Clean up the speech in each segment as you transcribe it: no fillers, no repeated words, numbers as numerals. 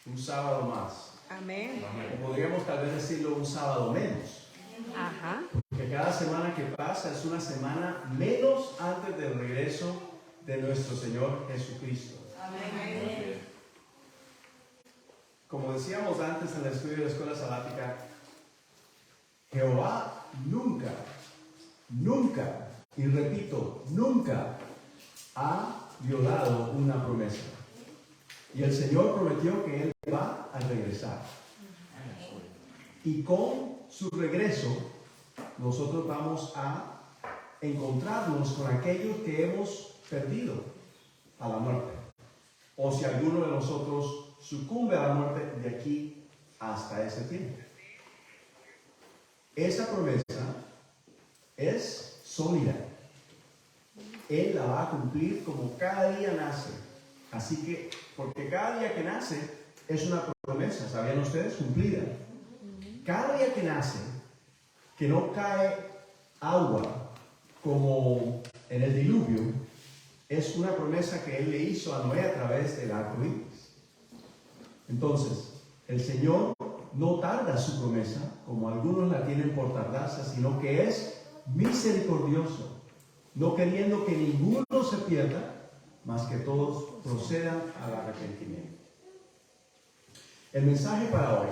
un sábado más. Amén. O podríamos tal vez decirlo un sábado menos. Ajá. Porque cada semana que pasa es una semana menos antes del regreso de nuestro Señor Jesucristo. Amén. Como decíamos antes en el estudio de la escuela sabática, Jehová nunca, y repito, nunca ha violado una promesa. Y el Señor prometió que Él va a regresar. Y con su regreso, nosotros vamos a encontrarnos con aquellos que hemos perdido a la muerte. O si alguno de nosotros sucumbe a la muerte de aquí hasta ese tiempo. Esa promesa es sólida. Él la va a cumplir como cada día nace. Así que, porque cada día que nace es una promesa, ¿sabían ustedes? Cumplida. Cada día que nace, que no cae agua como en el diluvio, es una promesa que Él le hizo a Noé a través del arco iris. Entonces, el Señor no tarda su promesa, como algunos la tienen por tardarse, sino que es misericordioso, no queriendo que ninguno se pierda, mas que todos procedan al arrepentimiento. El mensaje para hoy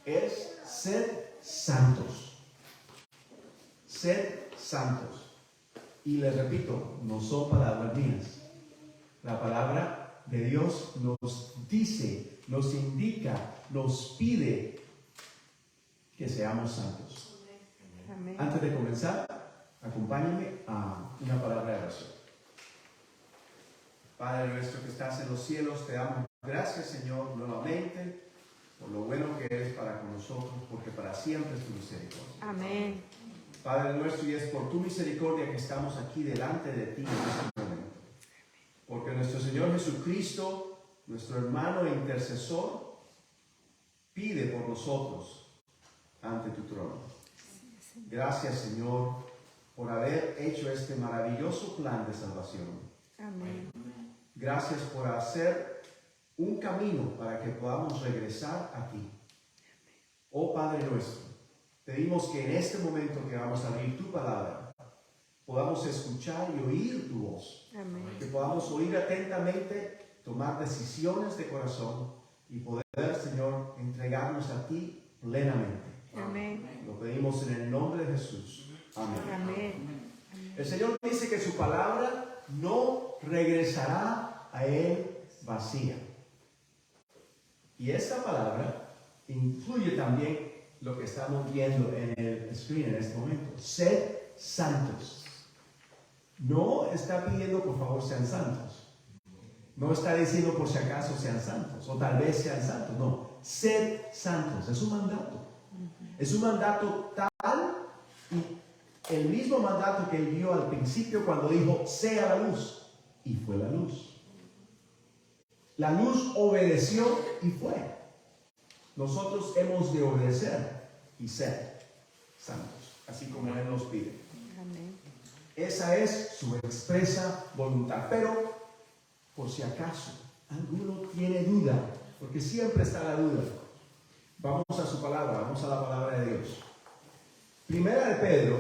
es sed santos. Sed santos. Y les repito, no son palabras mías. La palabra de Dios nos dice, nos indica, nos pide que seamos santos. Amén. Antes de comenzar, acompáñenme a una palabra de oración. Padre nuestro que estás en los cielos, te damos gracias, Señor, nuevamente, por lo bueno que eres para con nosotros, porque para siempre es tu misericordia. Amén. Padre nuestro, y es por tu misericordia que estamos aquí delante de ti en este momento. Porque nuestro Señor Jesucristo, nuestro hermano e intercesor, pide por nosotros ante tu trono. Gracias, Señor, por haber hecho este maravilloso plan de salvación. Amén. Gracias por hacer un camino para que podamos regresar a ti. Oh Padre nuestro, pedimos que en este momento que vamos a abrir tu palabra, podamos escuchar y oír tu voz. Amén. Que podamos oír atentamente, tomar decisiones de corazón y poder, Señor, entregarnos a ti plenamente. Amén. Lo pedimos en el nombre de Jesús. Amén. Amén. El Señor dice que su palabra no regresará a Él vacía. Y esta palabra incluye también lo que estamos viendo en el screen en este momento. Sed santos. No está pidiendo por favor sean santos. No está diciendo por si acaso sean santos o tal vez sean santos. No, sed santos. Es un mandato. Es un mandato tal y el mismo mandato que Él dio al principio cuando dijo sea la luz. Y fue la luz. La luz obedeció y fue. Nosotros hemos de obedecer y ser santos, así como Él nos pide. Amén. Esa es su expresa voluntad. Pero, por si acaso alguno tiene duda, porque siempre está la duda, vamos a su palabra, vamos a la palabra de Dios. Primera de Pedro,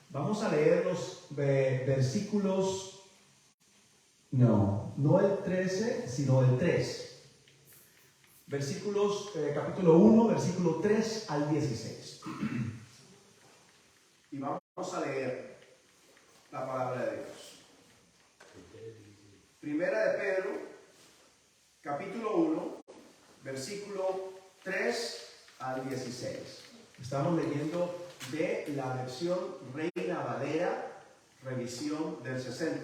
vamos a leer los versículos, no el 13, sino el 3. Versículos, capítulo 1, versículo 3 al 16. Y vamos a leer la palabra de Dios. Primera de Pedro, capítulo 1, versículo 3 al 16. Estamos leyendo de la versión Reina Valera, revisión del 60.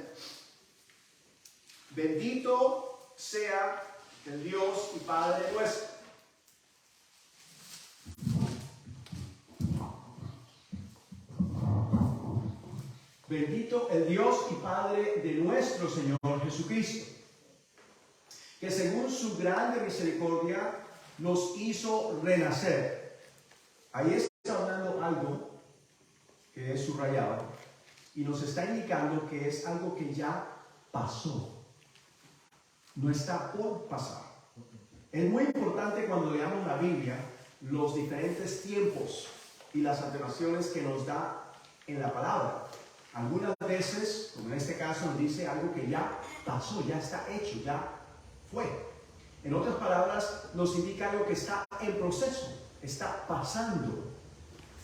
Bendito sea el Dios y Padre nuestro. Bendito el Dios y Padre de nuestro Señor Jesucristo, que según su grande misericordia nos hizo renacer. Ahí está hablando algo que es subrayado y nos está indicando que es algo que ya pasó. No está por pasar. Es muy importante cuando leamos la Biblia los diferentes tiempos y las afirmaciones que nos da en la palabra. Algunas veces, como en este caso, nos dice algo que ya pasó, ya está hecho, ya fue. En otras palabras, nos indica algo que está en proceso, está pasando.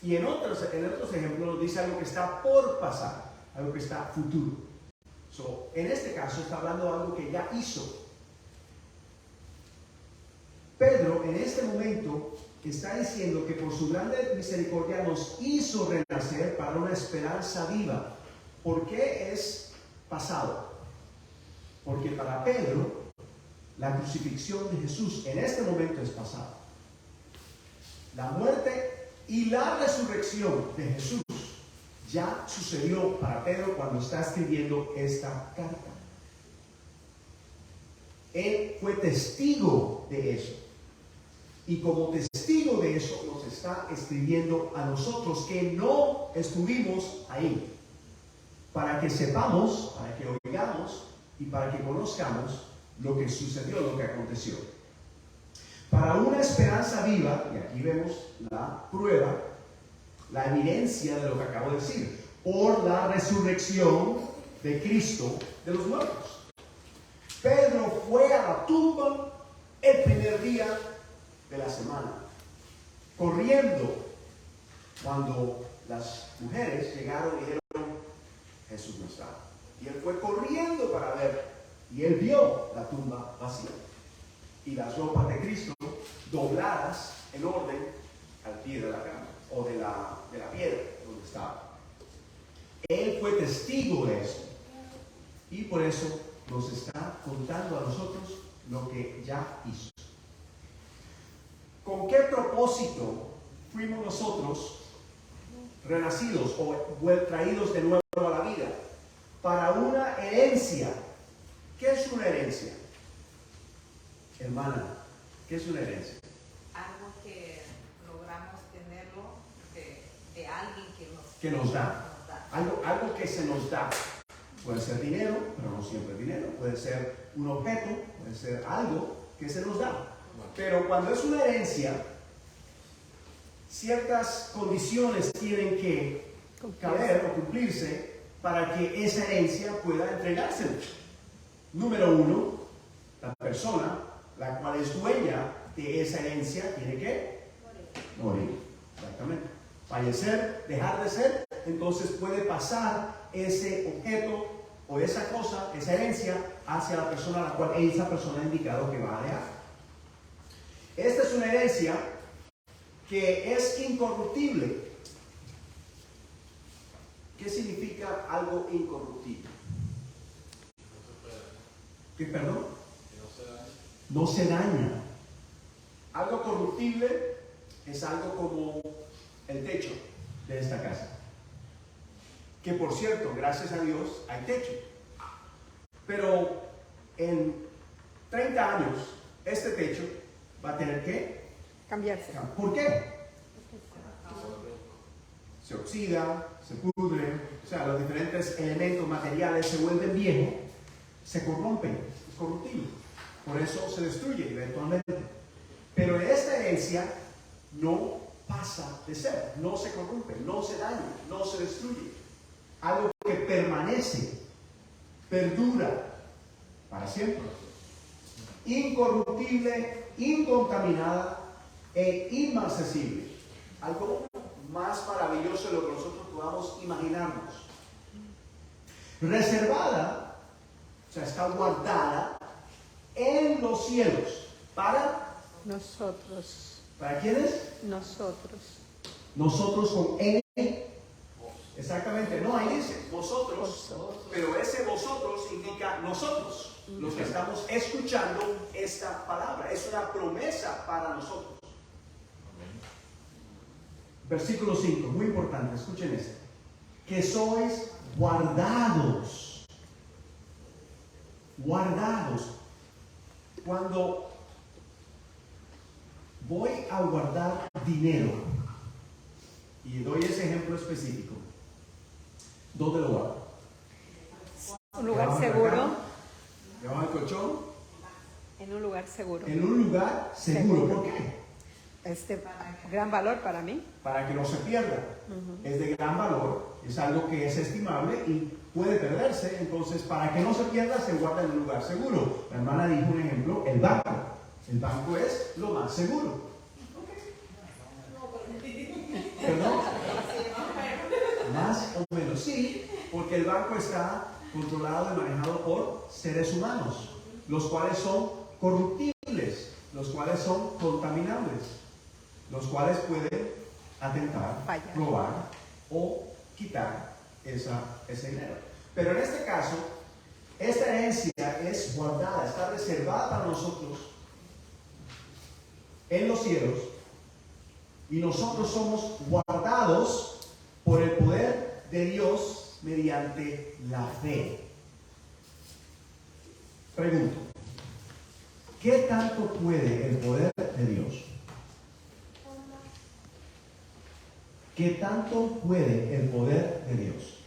Y en otros ejemplos nos dice algo que está por pasar, algo que está futuro. En este caso está hablando de algo que ya hizo. Pedro en este momento está diciendo que por su grande misericordia nos hizo renacer para una esperanza viva. ¿Por qué es pasado? Porque para Pedro la crucifixión de Jesús en este momento es pasado. La muerte y la resurrección de Jesús ya sucedió para Pedro cuando está escribiendo esta carta. Él fue testigo de eso. Y como testigo de eso nos está escribiendo a nosotros que no estuvimos ahí. Para que sepamos, para que oigamos y para que conozcamos lo que sucedió, lo que aconteció. Para una esperanza viva, y aquí vemos la prueba, la evidencia de lo que acabo de decir, por la resurrección de Cristo de los muertos. Pedro fue a la tumba el primer día de la semana, corriendo, cuando las mujeres llegaron y dijeron, Jesús no estaba. Y él fue corriendo para ver, y él vio la tumba vacía y las ropas de Cristo dobladas en orden al pie de la cama o de la piedra donde estaba. Él fue testigo de eso y por eso nos está contando a nosotros lo que ya hizo. ¿Con qué propósito fuimos nosotros renacidos o traídos de nuevo a la vida? Para una herencia. ¿Qué es una herencia? Hermana, ¿qué es una herencia? Algo que logramos tenerlo de alguien que nos da. Algo que se nos da. Puede ser dinero, pero no siempre dinero. Puede ser un objeto, puede ser algo que se nos da. Pero cuando es una herencia, ciertas condiciones tienen que caber o cumplirse para que esa herencia pueda entregarse. Número uno, la persona, la cual es dueña de esa herencia, tiene que morir. Exactamente. Fallecer, dejar de ser, entonces puede pasar ese objeto o esa cosa, esa herencia, hacia la persona a la cual esa persona ha indicado que va a dejar. Esta es una herencia que es incorruptible. ¿Qué significa algo incorruptible? ¿Qué, perdón? No se daña. Algo corruptible es algo como el techo de esta casa. Que por cierto, gracias a Dios, hay techo. Pero en 30 años, este techo va a tener que cambiarse. ¿Por qué? Se oxida, se pudre, o sea, los diferentes elementos materiales se vuelven viejos, se corrompen, es corruptible. Por eso se destruye eventualmente. Pero esta herencia no pasa de ser, no se corrompe, no se daña, no se destruye. Algo que permanece, perdura para siempre. Incorruptible, incontaminada e inmarcesible. Algo más maravilloso de lo que nosotros podamos imaginarnos. Reservada, o sea, está guardada en los cielos. ¿Para? Nosotros. ¿Para quiénes? Nosotros. Nosotros con N. Exactamente, no, ahí dice vosotros, pero ese vosotros indica nosotros, los que estamos escuchando esta palabra. Es una promesa para nosotros. Versículo 5, muy importante, escuchen esto. Que sois guardados. Guardados. Cuando voy a guardar dinero, y doy ese ejemplo específico, ¿dónde lo guardo? Un lugar seguro. ¿Debajo del colchón? En un lugar seguro. En un lugar seguro. ¿Por qué? Gran valor para mí. Para que no se pierda. Es de gran valor, es algo que es estimable y puede perderse. Entonces, para que no se pierda, se guarda en un lugar seguro. La hermana dijo un ejemplo, el banco. El banco es lo más seguro. ¿Perdón? Más o menos, sí, porque el banco está controlado y manejado por seres humanos, los cuales son corruptibles, los cuales son contaminables, los cuales pueden atentar, robar o quitar ese dinero. Pero en este caso, esta herencia es guardada, está reservada para nosotros en los cielos, y nosotros somos guardados por el poder de Dios mediante la fe. Pregunto, ¿qué tanto puede el poder de Dios? ¿Qué tanto puede el poder de Dios?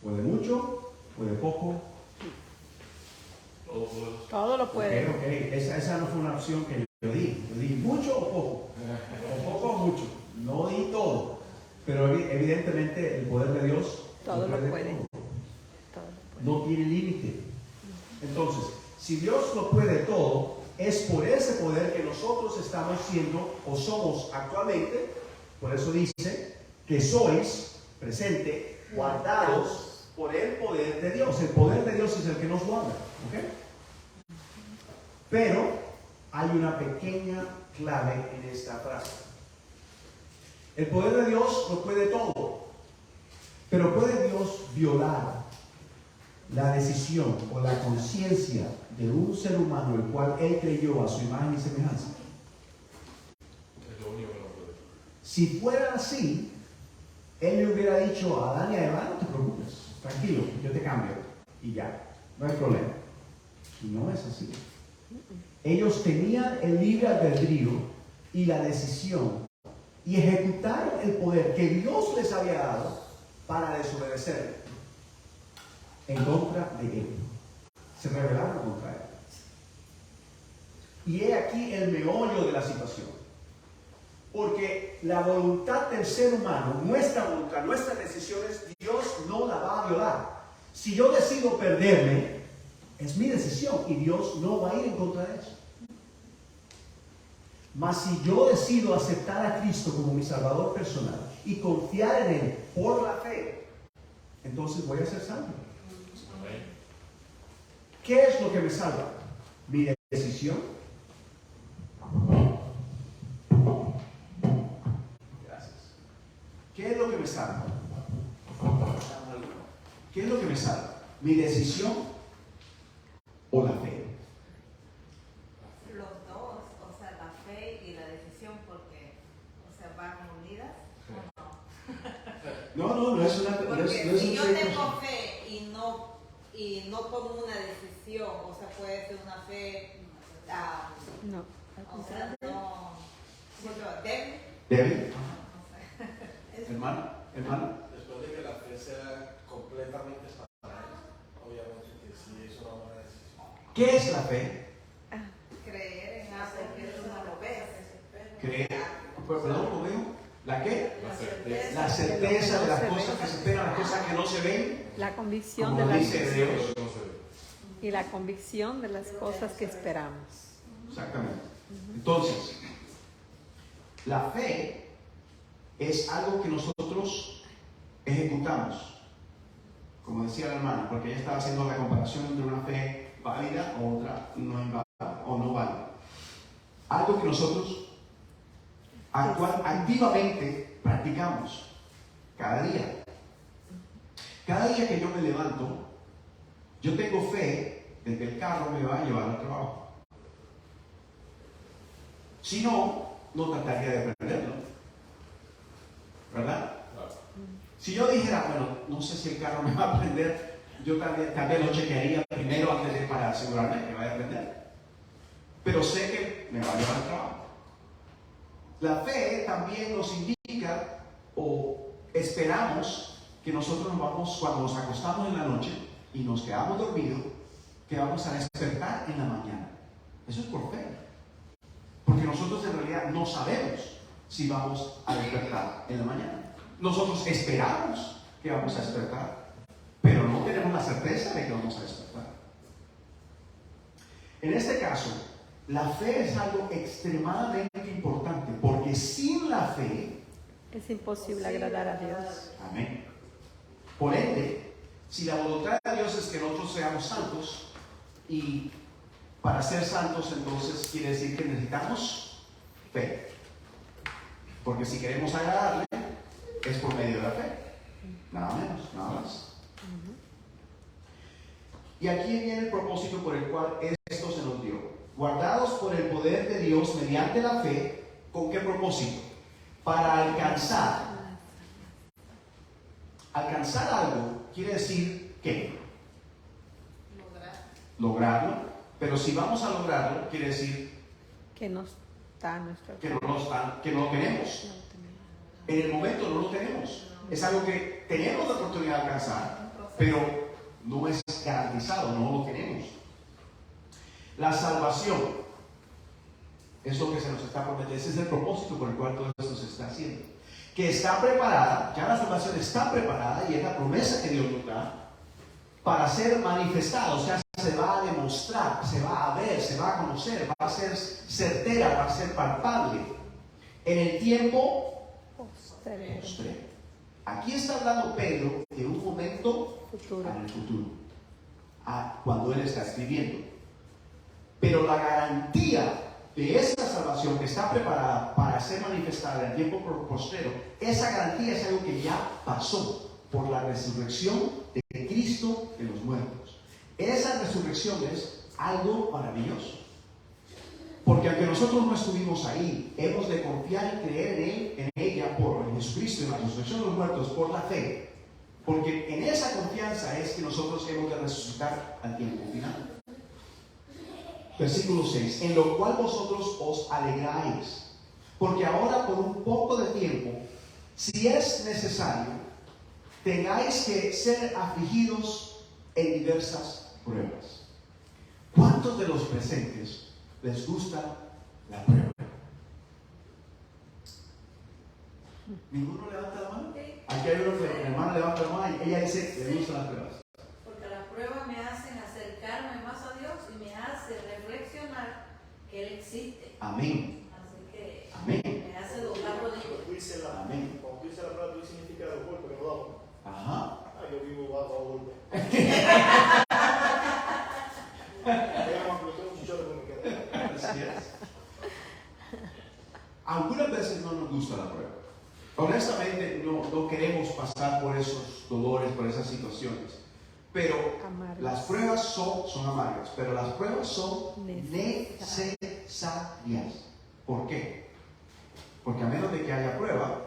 ¿Puede mucho? ¿Puede poco? Todo lo puede. Ok. Esa no fue una opción que yo di. Yo di mucho o poco. O poco o mucho. No di todo. Pero evidentemente el poder de Dios todo lo puede. No tiene límite. Entonces, si Dios lo puede todo, es por ese poder que nosotros estamos siendo o somos actualmente. Por eso dice que sois, presente, guardados por el poder de Dios. El poder de Dios es el que nos guarda. ¿Ok? Pero hay una pequeña clave en esta frase. El poder de Dios lo puede todo. Pero ¿puede Dios violar la decisión o la conciencia de un ser humano el cual Él creyó a su imagen y semejanza? Es lo único que no puede. Si fuera así, Él le hubiera dicho a Adán y a Eva: no te preocupes, tranquilo, yo te cambio y ya, no hay problema. Y no es así. Ellos tenían el libre albedrío y la decisión y ejecutaron el poder que Dios les había dado para desobedecerle en contra de Él. Se rebelaron contra Él. Y he aquí el meollo de la situación. Porque la voluntad del ser humano, nuestra voluntad, nuestras decisiones, Dios no la va a violar. Si yo decido perderme, es mi decisión y Dios no va a ir en contra de eso. Mas si yo decido aceptar a Cristo como mi Salvador personal y confiar en Él por la fe, entonces voy a ser salvo. ¿Qué es lo que me salva? Mi decisión. Gracias. ¿Qué es lo que me salva? ¿Qué es lo que me salva? ¿Mi decisión o la fe? Los dos, o sea, la fe y la decisión, porque, o sea, van unidas, ¿o no? No es una... Porque si yo tengo fe y no tomo una decisión, o sea, puede ser una fe, No. o sea, no, débil. ¿Débil? No sé. Hermano. Después de que la fe sea completamente para él, obviamente que sí es una buena decisión. ¿Qué es la fe? Creer en algo que tú no lo ves. Creer. Perdón, ¿cómo dijo? ¿La qué? La certeza. La certeza de las cosas que se esperan, las cosas que no se ven. La convicción Como de las dice Dios. No se ve. y la convicción de las cosas que esperamos. Exactamente. Entonces, la fe es algo que nosotros ejecutamos, como decía la hermana, porque ella estaba haciendo la comparación entre una fe válida o otra no inválida o no válida. Algo que nosotros activamente practicamos cada día. Cada día que yo me levanto, yo tengo fe de que el carro me va a llevar al trabajo. Si no, no trataría de aprenderlo. ¿Verdad? Claro. Si yo dijera, bueno, no sé si el carro me va a prender, yo también lo chequearía primero antes de para asegurarme que vaya a prender. Pero sé que me va a llevar al trabajo. La fe también nos indica o esperamos que nosotros nos vamos, cuando nos acostamos en la noche y nos quedamos dormidos, que vamos a despertar en la mañana. Eso es por fe. Porque nosotros en realidad no sabemos si vamos a despertar en la mañana. Nosotros esperamos que vamos a despertar, pero no tenemos la certeza de que vamos a despertar. En este caso, la fe es algo extremadamente importante, porque sin la fe Es imposible agradar a Dios. amén. Por ende, si la voluntad de Dios es que nosotros seamos santos, y para ser santos entonces quiere decir que necesitamos fe. Porque si queremos agradarle, es por medio de la fe. Nada menos, nada más. Y aquí viene el propósito por el cual esto se nos dio. Guardados por el poder de Dios mediante la fe, ¿con qué propósito? Para alcanzar. Alcanzar algo quiere decir ¿qué? Lograrlo. Pero si vamos a lograrlo, quiere decir Que no está a nuestro que no lo tenemos. En el momento no lo tenemos. Es algo que tenemos la oportunidad de alcanzar, pero no es garantizado, no lo tenemos. La salvación es lo que se nos está prometiendo. Ese es el propósito por el cual todo esto se está haciendo. Que está preparada, ya la salvación está preparada y es la promesa que Dios nos da para ser manifestada. O sea, se va a demostrar, se va a ver, se va a conocer, va a ser certera, va a ser palpable en el tiempo posterior. postrero. Aquí está hablando Pedro de un momento Futuro. en el futuro, cuando él está escribiendo. Pero la garantía de esa salvación que está preparada para ser manifestada en el tiempo postrero, esa garantía es algo que ya pasó por la resurrección de Cristo de los muertos. Esa resurrección es algo maravilloso. Porque aunque nosotros no estuvimos ahí, hemos de confiar y creer en ella por Jesucristo y la resurrección de los muertos por la fe. Porque en esa confianza es que nosotros hemos de resucitar al tiempo final. Versículo 6. En lo cual vosotros os alegráis. Porque ahora por un poco de tiempo, si es necesario, tengáis que ser afligidos en diversas pruebas. ¿Cuántos de los presentes les gusta la prueba? ¿Ninguno levanta la mano? Aquí hay uno que mi hermana levanta la mano y ella dice que le gustan las pruebas. Porque las pruebas me hacen acercarme más a Dios y me hace reflexionar que Él existe. Amén. Así que Amén. me hace doblar rodillas. Cuando tú dices la palabra, tú significa los golpes que nos damos. Ajá. Yo vivo bajo golpe. Así es. Algunas veces no nos gusta la prueba. Honestamente no queremos pasar por esos dolores, por esas situaciones. Pero Amargas. las pruebas son amargas, pero las pruebas son necesarias. ¿Por qué? Porque a menos de que haya prueba,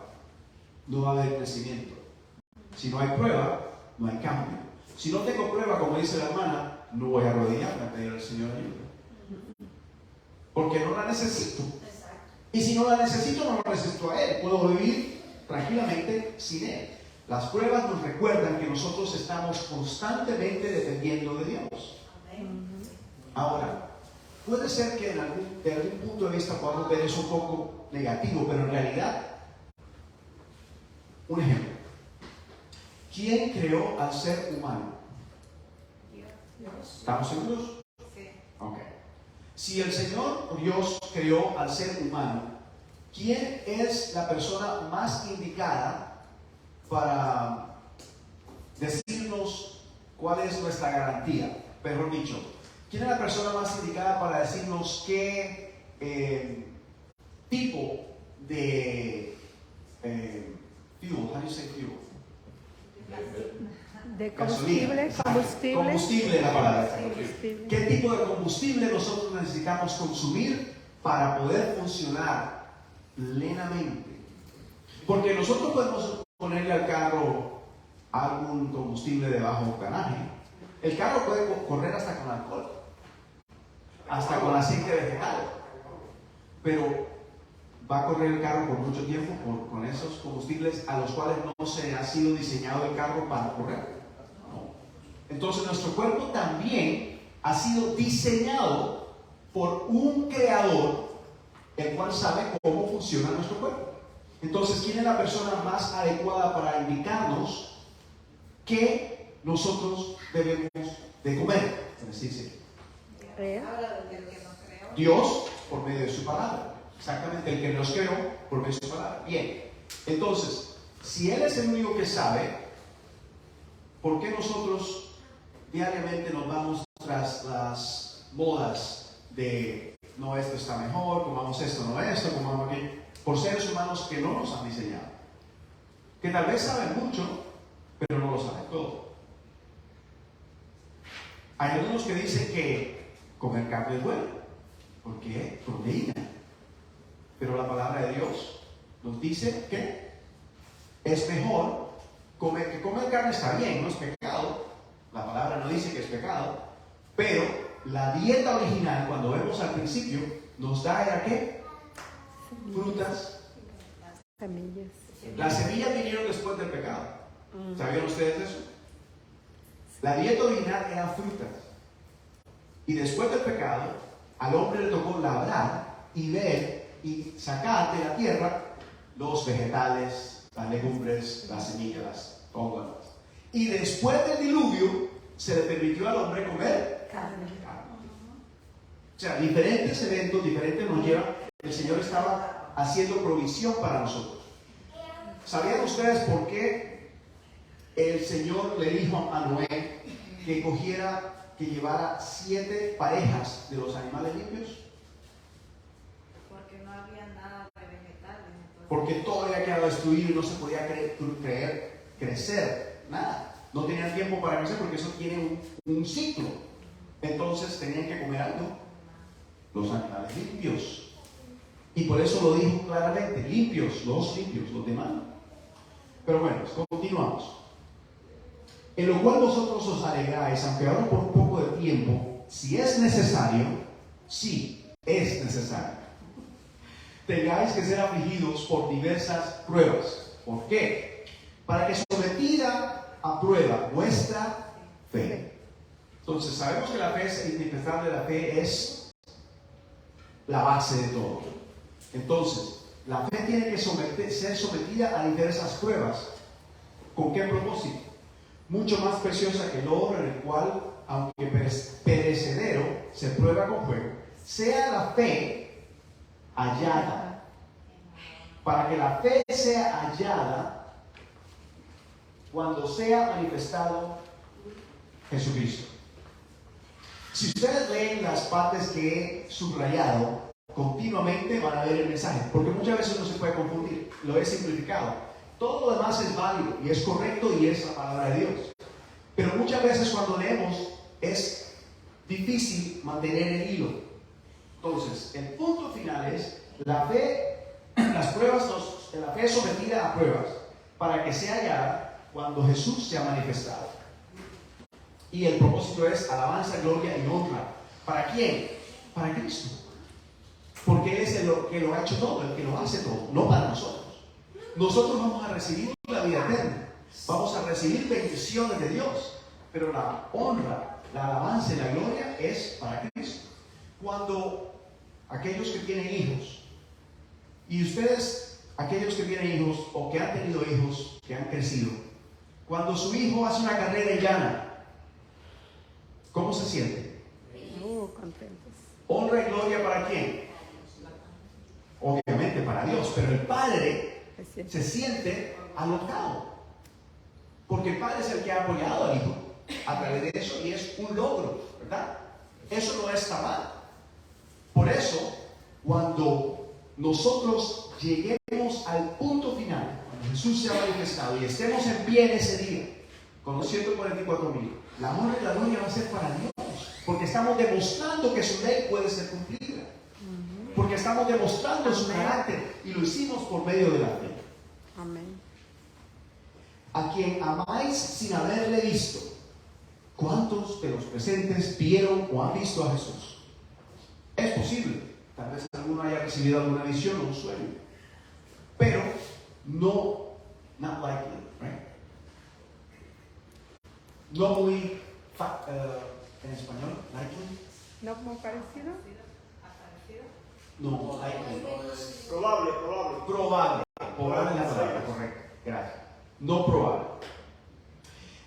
no va a haber crecimiento. Si no hay prueba, no hay cambio. Si no tengo prueba, como dice la hermana, no voy a arrodillarme a pedir al Señor ayuda. Porque no la necesito. Exacto. Y si no la necesito, no lo necesito a Él. Puedo vivir tranquilamente sin Él. Las pruebas nos recuerdan que nosotros estamos constantemente dependiendo de Dios. Amén. Ahora, puede ser que de algún punto de vista podamos ver eso un poco negativo, pero en realidad, un ejemplo. ¿Quién creó al ser humano? ¿Estamos seguros? Sí. Ok. Si el Señor Dios creó al ser humano, ¿quién es la persona más indicada para decirnos cuál es nuestra garantía? Mejor dicho, ¿quién es la persona más indicada para decirnos qué tipo de fuel? How do you say fuel? De Gasolina. Combustible es la palabra. Combustible. ¿Qué tipo de combustible nosotros necesitamos consumir para poder funcionar plenamente? Porque nosotros podemos ponerle al carro algún combustible de bajo octanaje. El carro puede correr hasta con alcohol, hasta con aceite vegetal, pero va a correr el carro por mucho tiempo con esos combustibles a los cuales no se ha sido diseñado el carro para correr. ¿No? Entonces nuestro cuerpo también ha sido diseñado por un creador, el cual sabe cómo funciona nuestro cuerpo. Entonces, ¿quién es la persona más adecuada para indicarnos qué nosotros debemos de comer? Es decir, sí, Habla del El que nos creó. Dios por medio de su palabra. Exactamente, el que nos creó por medio de su palabra. Bien, entonces, si Él es el único que sabe, ¿por qué nosotros diariamente nos vamos tras las modas de no, esto está mejor, comamos esto, no esto, comamos aquello? Por seres humanos que no nos han diseñado, que tal vez saben mucho, pero no lo saben todo. Hay algunos que dicen que comer carne es bueno. ¿Por qué? Proteína. Pero la palabra de Dios nos dice que es mejor comer, que comer carne está bien, no es pecado. La palabra no dice que es pecado, pero la dieta original, cuando vemos al principio, nos da ¿era qué? Frutas. Semillas. Las semillas vinieron después del pecado. ¿Sabían ustedes eso? La dieta original era frutas. Y después del pecado, al hombre le tocó labrar y ver y sacar de la tierra los vegetales, las legumbres, las semillas, todo lo demás. Y después del diluvio, se le permitió al hombre comer Carne. O sea, diferentes eventos, diferentes nos llevan. El Señor estaba haciendo provisión para nosotros. ¿Sabían ustedes por qué el Señor le dijo a Noé que llevara 7 parejas de los animales limpios? Porque no había nada de vegetales. Entonces. Porque todo había quedado destruido y no se podía crecer, nada. No tenían tiempo para crecer porque eso tiene un ciclo. Entonces tenían que comer algo, los animales limpios. Y por eso lo dijo claramente, limpios, los demás. Pero bueno, continuamos. En lo cual vosotros os alegráis, aunque ahora por un poco de tiempo, si es necesario, tengáis que ser afligidos por diversas pruebas. ¿Por qué? Para que sometida a prueba vuestra fe. Entonces sabemos que la fe es indispensable, la fe es la base de todo. Entonces, la fe tiene que ser sometida a diversas pruebas. ¿Con qué propósito? Mucho más preciosa que el oro, en el cual, aunque perecedero, se prueba con fuego, sea la fe hallada. Para que la fe sea hallada cuando sea manifestado Jesucristo. Si ustedes leen las partes que he subrayado, continuamente van a ver el mensaje, porque muchas veces no se puede confundir, lo he simplificado. Todo lo demás es válido y es correcto y es la palabra de Dios. Pero muchas veces cuando leemos es difícil mantener el hilo. Entonces, el punto final es la fe, las pruebas, la fe sometida a pruebas para que sea hallada cuando Jesús sea manifestado. Y el propósito es alabanza, gloria y honra. ¿Para quién? Para Cristo. Porque Él es el que lo ha hecho todo, el que lo hace todo, no para nosotros. Nosotros vamos a recibir la vida eterna, vamos a recibir bendiciones de Dios, pero la honra, la alabanza y la gloria es para Cristo. Cuando aquellos que tienen hijos, y ustedes, aquellos que tienen hijos o que han tenido hijos, que han crecido, cuando su hijo hace una carrera y gana, ¿cómo se siente? Contentos. ¿Honra y gloria para quién? Obviamente para Dios, pero el padre se siente alocado, porque el padre es el que ha apoyado al hijo a través de eso y es un logro, ¿verdad? Eso no está mal. Por eso, cuando nosotros lleguemos al punto final, cuando Jesús se ha manifestado y estemos en pie en ese día, con los 144,000, la honra y la gloria va a ser para Dios, porque estamos demostrando que su ley puede ser cumplida, porque estamos demostrando su carácter y lo hicimos por medio de la fe. Amén. A quien amáis sin haberle visto. ¿Cuántos de los presentes vieron o han visto a Jesús? Es posible, tal vez alguno haya recibido alguna visión o un sueño, pero not likely, right? No muy en español, likely. ¿No como parecido? No, hay No es Probable. probable. Probable es la palabra, correcto. Gracias. No probable.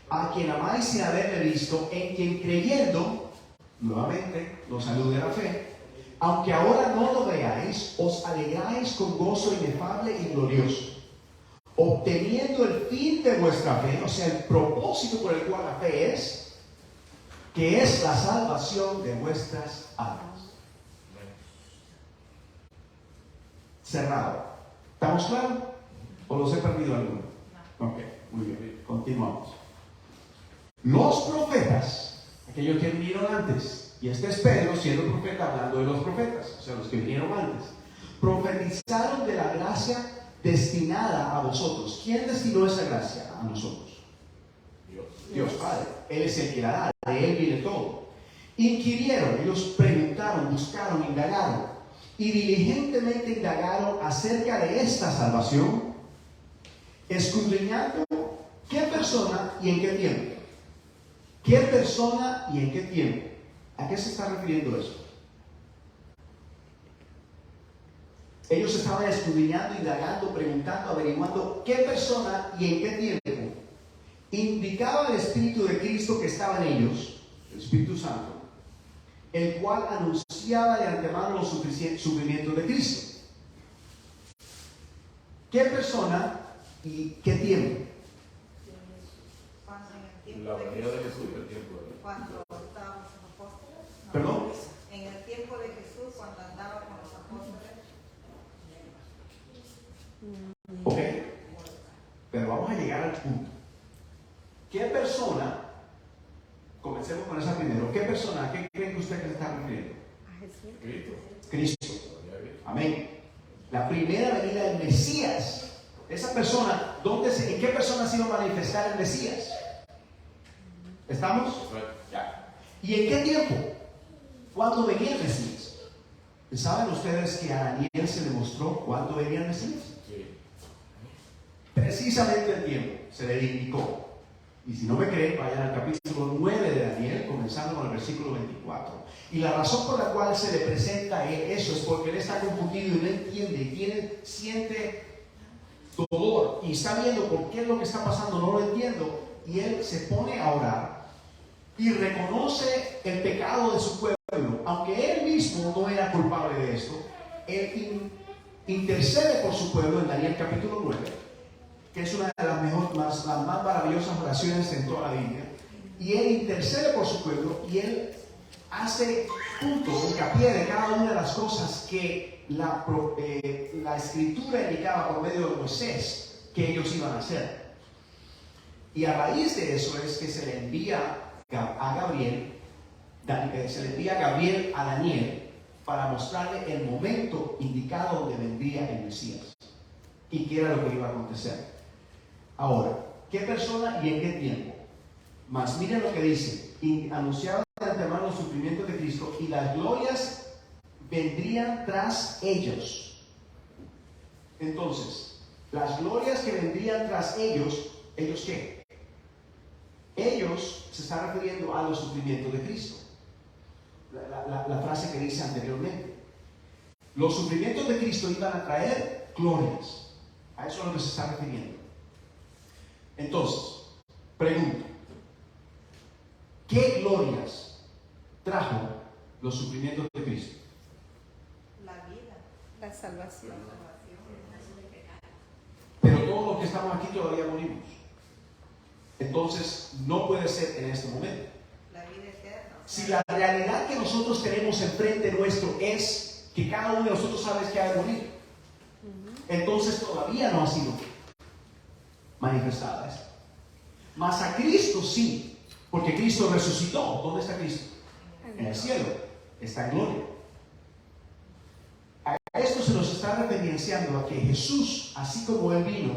A quien amáis sin haberle visto, en quien creyendo, nuevamente, nos salude la fe, aunque ahora no lo veáis, os alegráis con gozo inefable y glorioso, obteniendo el fin de vuestra fe, o sea, el propósito por el cual la fe es, que es la salvación de vuestras almas. Cerrado. ¿Estamos claros? ¿O los he perdido alguno? Ok, muy bien. Continuamos. Los profetas, aquellos que vinieron antes, y este es Pedro siendo profeta hablando de los profetas, o sea, los que vinieron antes, profetizaron de la gracia destinada a vosotros. ¿Quién destinó esa gracia a nosotros? Dios Padre. Él es el que la da, de Él viene todo. Inquirieron, ellos preguntaron, buscaron, indagaron, y diligentemente indagaron acerca de esta salvación, escudriñando qué persona y en qué tiempo. ¿Qué persona y en qué tiempo? ¿A qué se está refiriendo eso? Ellos estaban escudriñando, indagando, preguntando, averiguando qué persona y en qué tiempo indicaba el Espíritu de Cristo que estaba en ellos, el Espíritu Santo, el cual anunciaba de antemano los sufrimientos de Cristo. ¿Qué persona y qué tiempo? Cuando en el tiempo La venida de Jesús, el tiempo de cuando estaban los apóstoles. No. ¿Perdón? En el tiempo de Jesús, cuando andaba con los apóstoles. Ok, pero vamos a llegar al punto. ¿Qué persona, comencemos con esa primero, qué persona, a qué creen que usted que se está refiriendo? A Jesús. Cristo. Cristo. Amén. La primera venida del Mesías. Esa persona, ¿en qué persona se iba a manifestar el Mesías? ¿Estamos? Ya. ¿Y en qué tiempo? ¿Cuándo venía el Mesías? ¿Saben ustedes que a Daniel se le mostró cuándo venía el Mesías? Sí. Precisamente el tiempo se le indicó. Y si no me creen, vayan al capítulo 9 de Daniel, comenzando con el versículo 24. Y la razón por la cual se le presenta a él eso es porque él está confundido y no entiende, y siente dolor y está viendo por qué es lo que está pasando, no lo entiendo. Y él se pone a orar y reconoce el pecado de su pueblo, aunque él mismo no era culpable de esto. Él intercede por su pueblo en Daniel capítulo 9, que es una de las las más maravillosas oraciones en toda la Biblia. Y él intercede por su pueblo y él hace hincapié de cada una de las cosas que la escritura indicaba por medio de Moisés que ellos iban a hacer. Y a raíz de eso es que se le envía a Gabriel a Daniel para mostrarle el momento indicado donde vendría el Mesías y qué era lo que iba a acontecer. Ahora, ¿qué persona y en qué tiempo? Mas miren lo que dice: anunciaba de antemano los sufrimientos de Cristo y las glorias vendrían tras ellos. Entonces, las glorias que vendrían tras ellos, ¿ellos qué? Ellos se están refiriendo a los sufrimientos de Cristo. La frase que dice anteriormente. Los sufrimientos de Cristo iban a traer glorias. A eso es a lo que se está refiriendo. Entonces, pregunto: ¿qué glorias trajo los sufrimientos de Cristo? La vida, La salvación. Pero todos los que estamos aquí todavía morimos. Entonces, no puede ser en este momento. la vida eterna. Si la realidad que nosotros tenemos enfrente nuestro es que cada uno de nosotros sabe que ha de morir, entonces todavía no ha sido manifestada esta. Mas a Cristo sí, porque Cristo resucitó. ¿Dónde está Cristo? En el cielo, está en gloria. A esto se nos está referenciando a que Jesús, así como Él vino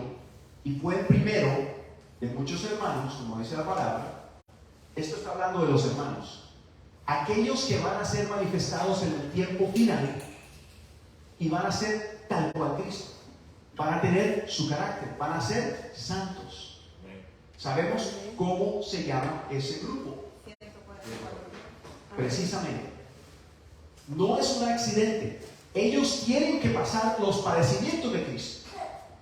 y fue el primero de muchos hermanos, como dice la palabra, esto está hablando de los hermanos, aquellos que van a ser manifestados en el tiempo final y van a ser tal cual Cristo, van a tener su carácter, van a ser santos. Sabemos cómo se llama ese grupo. Precisamente, no es un accidente Ellos tienen que pasar los padecimientos de Cristo.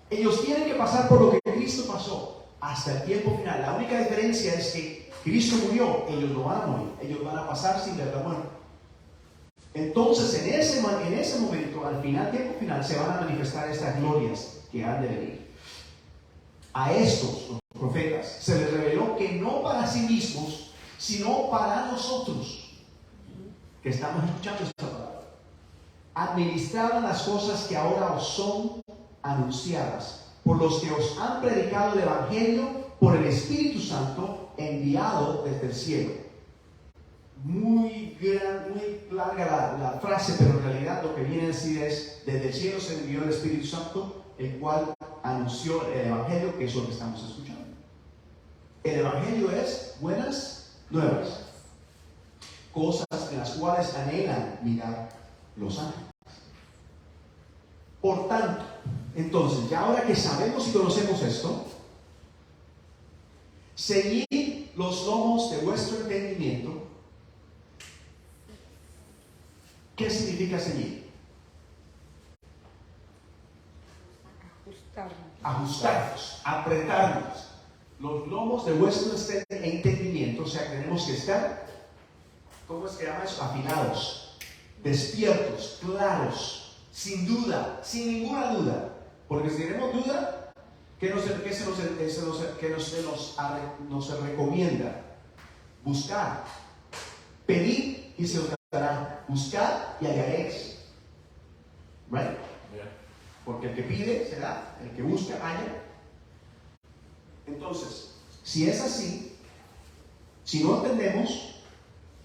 Ellos tienen que pasar por lo que Cristo pasó hasta el tiempo final. La única diferencia es que Cristo murió, ellos no van a morir, ellos van a pasar sin ver la muerte. Entonces, en ese momento, al final, tiempo final, se van a manifestar estas glorias que han de venir. A estos, los profetas, se les reveló que no para sí mismos, sino para nosotros, que estamos escuchando esta palabra, administraban las cosas que ahora os son anunciadas, por los que os han predicado el Evangelio por el Espíritu Santo enviado desde el cielo. Muy larga la frase, pero en realidad lo que viene a decir es: desde el cielo se envió el Espíritu Santo, el cual anunció el Evangelio, que es lo que estamos escuchando. El Evangelio es buenas nuevas, cosas en las cuales anhelan mirar los ángeles. Por tanto, entonces, ya ahora que sabemos y conocemos esto, ceñid los lomos de vuestro entendimiento. ¿Qué significa ceñir? Ajustarnos, apretarnos. Los lomos de vuestro entendimiento, o sea, tenemos que estar, ¿cómo es que llama eso? Afinados, despiertos, claros, sin duda, sin ninguna duda. Porque si tenemos duda, ¿qué nos recomienda? Buscar, pedir y se os dará, buscar y hallaréis. Right? Yeah. Porque el que pide será, el que busca halla. Entonces, si es así, si no entendemos,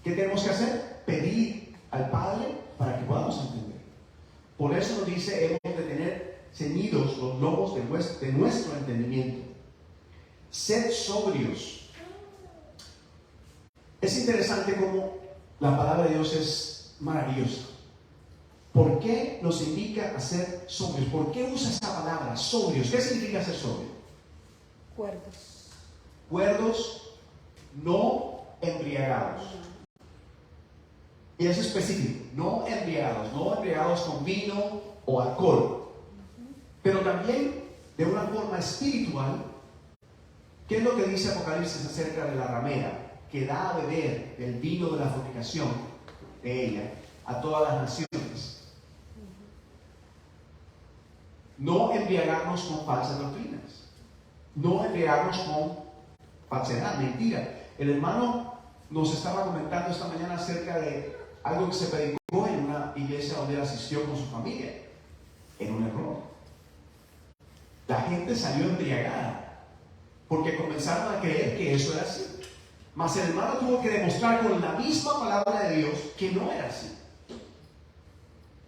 ¿qué tenemos que hacer? Pedir al Padre para que podamos entender. Por eso nos dice, hemos de tener ceñidos los lomos de nuestro entendimiento. Sed sobrios. Es interesante cómo la palabra de Dios es maravillosa. ¿Por qué nos indica a ser sobrios? ¿Por qué usa esa palabra, sobrios? ¿Qué significa ser sobrio? Cuerdos. Cuerdos, no embriagados. Y es específico, no embriagados con vino o alcohol. Pero también de una forma espiritual. ¿Qué es lo que dice Apocalipsis acerca de la ramera? Que da a beber el vino de la fornicación de ella a todas las naciones. No embriagarnos con falsas doctrinas. No embriagarnos con falsedad, mentira. El hermano nos estaba comentando esta mañana acerca de algo que se predicó en una iglesia donde él asistió con su familia. Era un error. La gente salió embriagada porque comenzaron a creer que eso era así. Mas el hermano tuvo que demostrar con la misma palabra de Dios que no era así.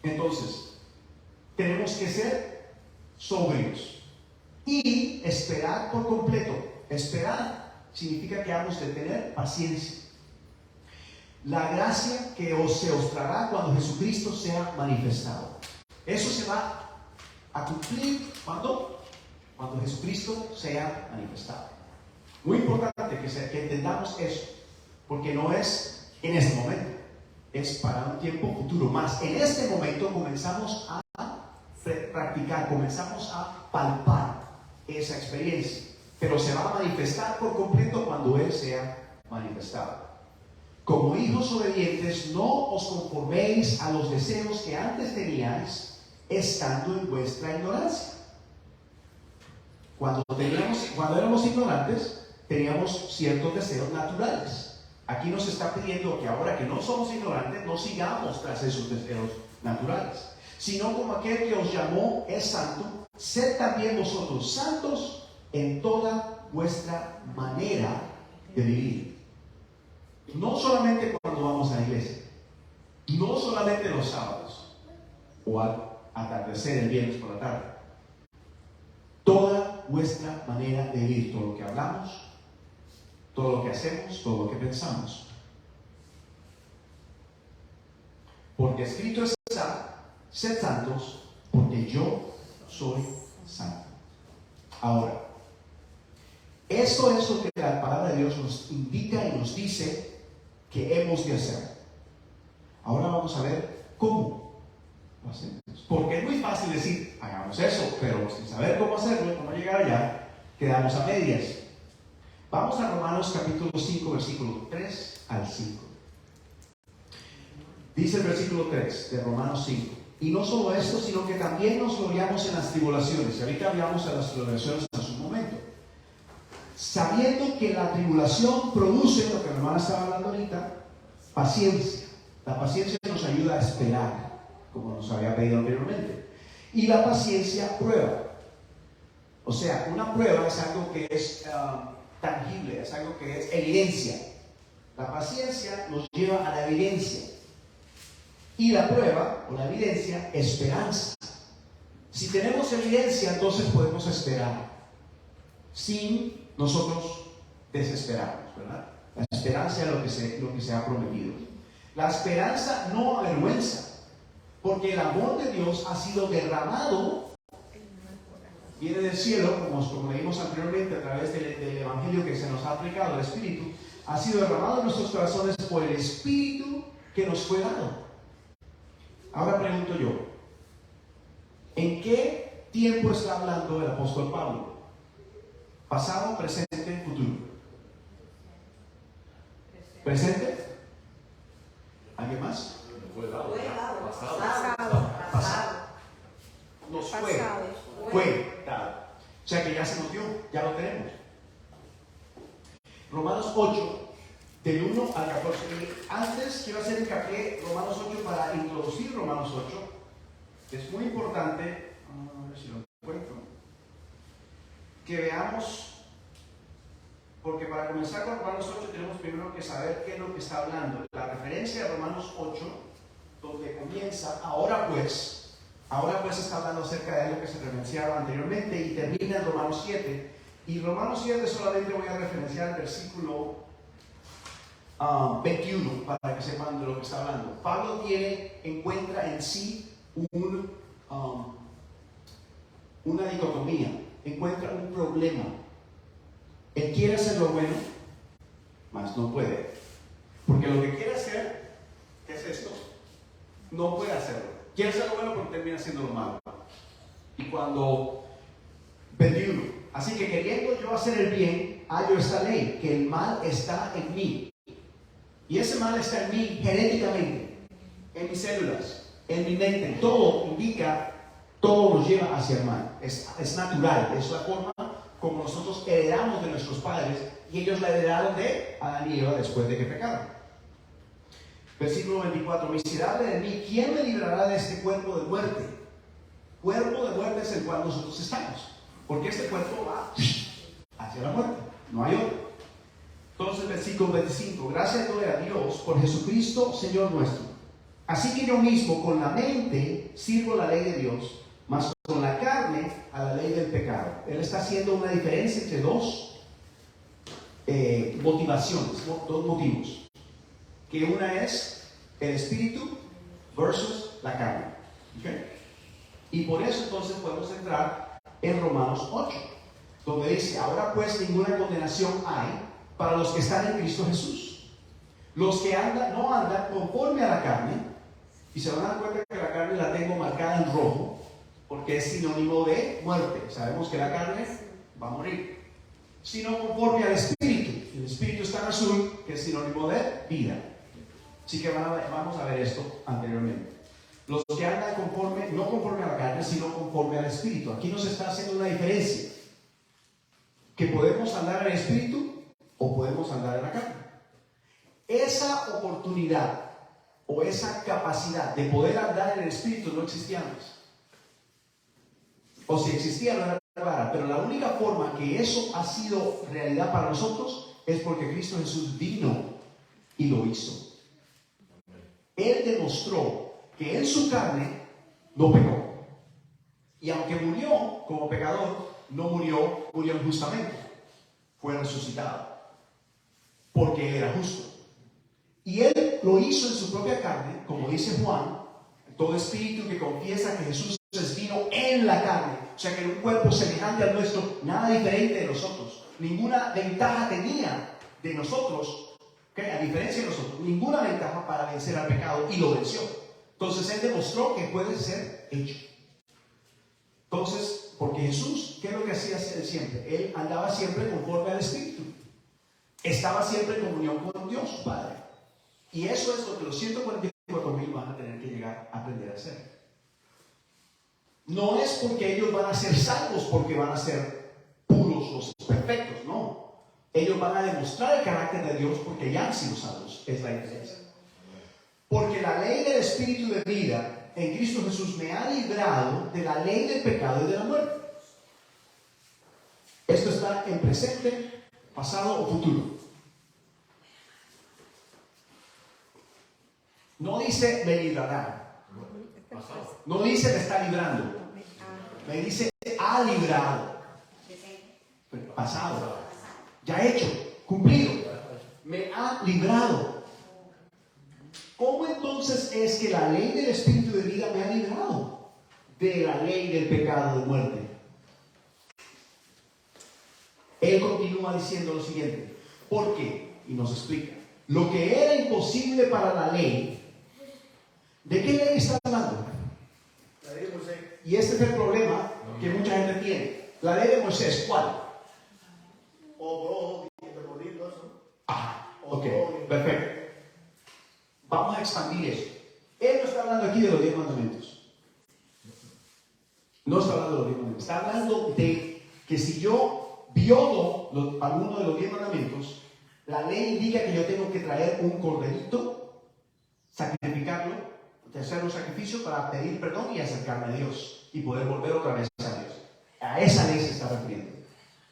Entonces, tenemos que ser sobrios y esperar por completo. Esperar significa que hemos de tener paciencia. La gracia que se os traerá cuando Jesucristo sea manifestado. Eso se va a cumplir cuando Jesucristo sea manifestado. Muy importante que entendamos eso, porque no es en este momento, es para un tiempo futuro. Más en este momento comenzamos a practicar, comenzamos a palpar esa experiencia, pero se va a manifestar por completo cuando Él sea manifestado. Como hijos obedientes, no os conforméis a los deseos que antes teníais, estando en vuestra ignorancia. Cuando éramos ignorantes, teníamos ciertos deseos naturales. Aquí nos está pidiendo que ahora que no somos ignorantes, no sigamos tras esos deseos naturales, sino como aquel que os llamó es santo, sed también vosotros santos en toda vuestra manera de vivir. No solamente cuando vamos a la iglesia, no solamente los sábados o al atardecer el viernes por la tarde. Toda vuestra manera de vivir, todo lo que hablamos, todo lo que hacemos, todo lo que pensamos. Porque escrito está: sed santos, porque yo soy santo. Ahora, esto es lo que la palabra de Dios nos indica y nos dice que hemos de hacer. Ahora vamos a ver cómo lo lo hacemos. Porque es muy fácil decir, hagamos eso, pero sin saber cómo hacerlo, cómo llegar allá, quedamos a medias. Vamos a Romanos capítulo 5, versículo 3 al 5. Dice el versículo 3 de Romanos 5. Y no solo esto, sino que también nos gloriamos en las tribulaciones. Y ahorita hablamos de las tribulaciones en su momento. Sabiendo que la tribulación produce, lo que la hermana estaba hablando ahorita, paciencia. La paciencia nos ayuda a esperar, como nos había pedido anteriormente. Y la paciencia prueba. O sea, una prueba es algo que es tangible, es algo que es evidencia. La paciencia nos lleva a la evidencia. Y la prueba, o la evidencia, esperanza. Si tenemos evidencia, entonces podemos esperar. Sin nosotros desesperarnos, ¿verdad? La esperanza es lo que se ha prometido. La esperanza no avergüenza, porque el amor de Dios ha sido derramado, viene del cielo, como leímos anteriormente a través del Evangelio que se nos ha aplicado, el Espíritu, ha sido derramado en nuestros corazones por el Espíritu que nos fue dado. Ahora pregunto yo, ¿en qué tiempo está hablando el apóstol Pablo? ¿Pasado, presente, futuro? ¿Presente? ¿Alguien más? Fue dado. Pasado. Nos fue dado. O sea que ya se nos dio, ya lo tenemos. Romanos 8, del 1 al 14. Y antes quiero hacer hincapié Romanos 8 para introducir Romanos 8. Es muy importante, a ver si lo encuentro, que veamos, porque para comenzar con Romanos 8 tenemos primero que saber qué es lo que está hablando. La referencia de Romanos 8, donde comienza, ahora pues está hablando acerca de algo que se referenciaba anteriormente y termina en Romanos 7. Y Romanos 7 solamente voy a referenciar el versículo 21 para que sepan de lo que está hablando. Pablo encuentra en sí una dicotomía, encuentra un problema. Él quiere hacer lo bueno, mas no puede. Porque lo que quiere hacer, ¿qué es esto? No puede hacerlo. Quiere hacer lo bueno porque termina haciendo lo malo. Y cuando 21, así que queriendo yo hacer el bien, hallo esta ley, que el mal está en mí. Y ese mal está en mí genéticamente, en mis células, en mi mente. Todo indica, todo nos lleva hacia el mal. Es natural, es la forma como nosotros heredamos de nuestros padres y ellos la heredaron de Adán y Eva después de que pecaron. Versículo 24, miserable de mí, ¿quién me librará de este cuerpo de muerte? Cuerpo de muerte es el cual nosotros estamos, porque este cuerpo va hacia la muerte, no hay otro. Entonces, versículo 25, gracias doy a Dios por Jesucristo, Señor nuestro. Así que yo mismo con la mente sirvo la ley de Dios, mas con la carne a la ley del pecado. Él está haciendo una diferencia entre dos motivaciones, dos motivos. Que una es el espíritu versus la carne. ¿Okay? Y por eso entonces podemos entrar en Romanos 8, donde dice, ahora pues ninguna condenación hay para los que están en Cristo Jesús. Los que no andan conforme a la carne, y se van a dar cuenta que la carne la tengo marcada en rojo, porque es sinónimo de muerte. Sabemos que la carne va a morir. Sino conforme al Espíritu. El Espíritu está en azul, que es sinónimo de vida. Así que vamos a ver esto anteriormente. Los que andan no conforme a la carne, sino conforme al Espíritu. Aquí nos está haciendo una diferencia. Que podemos andar en el Espíritu o podemos andar en la carne. Esa oportunidad o esa capacidad de poder andar en el Espíritu no existía antes. O si existía no era clara, pero la única forma que eso ha sido realidad para nosotros es porque Cristo Jesús vino y lo hizo. Él demostró que en su carne no pecó. Y aunque murió como pecador, no murió injustamente. Fue resucitado. Porque Él era justo. Y Él lo hizo en su propia carne, como dice Juan, todo espíritu que confiesa que Jesús vino en la carne, o sea que en un cuerpo semejante al nuestro, nada diferente de nosotros, ninguna ventaja tenía de nosotros, ¿okay? A diferencia de nosotros, ninguna ventaja para vencer al pecado, y lo venció. Entonces Él demostró que puede ser hecho. Entonces, porque Jesús, ¿qué es lo que hacía Él siempre? Él andaba siempre conforme al Espíritu. Estaba siempre en comunión con Dios, su Padre. Y eso es lo que los 144,000 van a tener que llegar a aprender a hacer. No es porque ellos van a ser salvos, porque van a ser puros, los perfectos, no. Ellos van a demostrar el carácter de Dios porque ya han sido salvos, es la diferencia. Porque la ley del Espíritu de vida en Cristo Jesús me ha librado de la ley del pecado y de la muerte. Esto está en presente, pasado o futuro. No dice me librará. No dice me está librando. Me dice ha librado. Pasado. Ya hecho. Cumplido. Me ha librado. ¿Cómo entonces es que la ley del Espíritu de vida me ha librado de la ley del pecado de muerte? Él continúa diciendo lo siguiente. ¿Por qué? Y nos explica. Lo que era imposible para la ley. ¿De qué ley está hablando? La ley de Moisés. Y este es el problema que mucha gente tiene. La ley de Moisés, ¿cuál? O morir, todo eso. Ah, ok, perfecto. Vamos a expandir eso. Él no está hablando aquí de los 10 mandamientos. No está hablando de los 10 mandamientos. Está hablando de que si yo violo alguno de los 10 mandamientos, la ley indica que yo tengo que traer un corderito, sacrificarlo, hacer un sacrificio para pedir perdón y acercarme a Dios y poder volver otra vez a Dios. A esa ley se está refiriendo.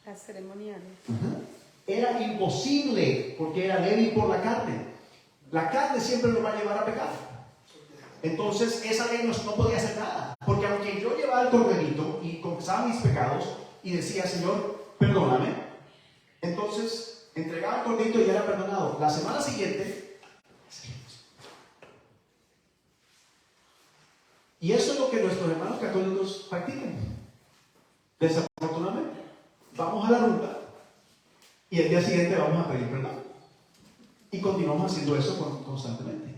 La ceremonial. Era imposible porque era débil por la carne. La carne siempre lo va a llevar a pecar. Entonces esa ley no podía hacer nada. Porque aunque yo llevaba el corderito y confesaba mis pecados y decía, Señor, perdóname, entonces entregaba el corderito y era perdonado. La semana siguiente, y eso es lo que nuestros hermanos católicos practican. Desafortunadamente, vamos a la rumba y el día siguiente vamos a pedir perdón. Y continuamos haciendo eso constantemente.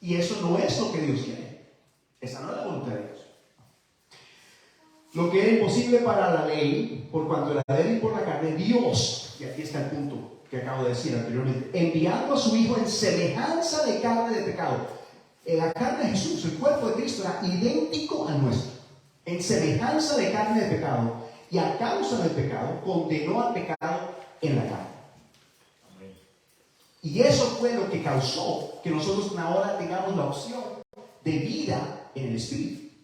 Y eso no es lo que Dios quiere. Esa no es la voluntad de Dios. Lo que era imposible para la ley, por cuanto era débil por la carne, Dios, y aquí está el punto que acabo de decir anteriormente, enviando a su Hijo en semejanza de carne de pecado. La carne de Jesús, el cuerpo de Cristo, era idéntico al nuestro, en semejanza de carne de pecado, y a causa del pecado condenó al pecado en la carne. Y eso fue lo que causó que nosotros ahora tengamos la opción de vida en el Espíritu,